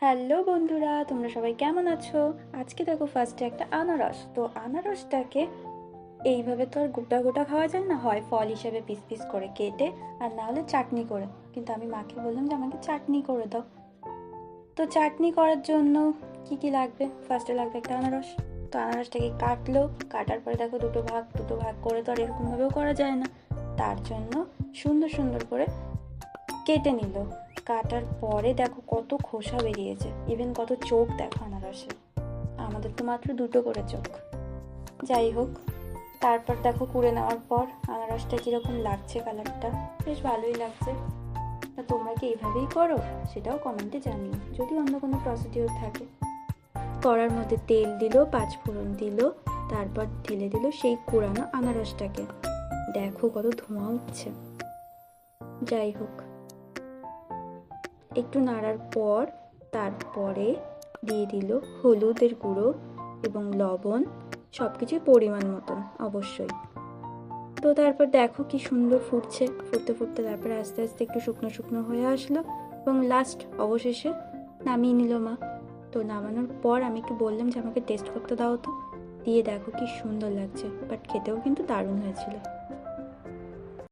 Hello বন্ধুরা, তোমরা সবাই কেমন আছো? আজকে দেখো ফার্স্টে একটা আনারস। তো আনারসটাকে এইভাবে তো আর গোটা গোটা খাওয়া যায় না, হয় ফল হিসেবে পিস পিস করে কেটে, আর না হলে চাটনি করে। কিন্তু আমি মাকে বললাম যে আমাকে চাটনি করে দাও। তো চাটনি করার জন্য কি কি লাগবে? ফার্স্টে লাগবে একটা আনারস। তো আনারসটাকে কাটলো, কাটার পরে দেখো দুটো ভাগ করে তো আর এরকমভাবেও করা যায় না। তার জন্য সুন্দর সুন্দর করে কেটে নিল। কাটার পরে দেখো কত খোসা বেরিয়েছে, ইভেন কত চোখ দেখো আনারসে। আমাদের তো মাত্র দুটো করে চোখ। যাই হোক, তারপর দেখো কুড়ে নেওয়ার পর আনারসটা কিরকম লাগছে, কালারটা বেশ ভালোই লাগছে। তা তোমরা কি এইভাবেই করো? সেটাও কমেন্টে জানিও, যদি অন্য কোনো প্রসিডিওর থাকে। কড়ার মধ্যে তেল দিল, পাঁচফোড়ন দিল, তারপর ঢেলে দিল সেই কুড়ানো আনারসটাকে। দেখো কত ধোঁয়া উঠছে। যাই হোক, একটু নাড়ার পর তারপরে দিয়ে দিল হলুদের গুঁড়ো এবং লবণ, সব কিছুই পরিমাণ মতন অবশ্যই। তো তারপর দেখো কি সুন্দর ফুটছে, ফুটতে ফুটতে তারপরে আস্তে আস্তে একটু শুকনো শুকনো হয়ে আসলো এবং লাস্ট অবশেষে নামিয়ে নিল মা। তো নামানোর পর আমি একটু বললাম যে আমাকে টেস্ট করতে দাও তো, দিয়ে দেখো কি সুন্দর লাগছে, বাট খেতেও কিন্তু দারুণ হয়েছিল।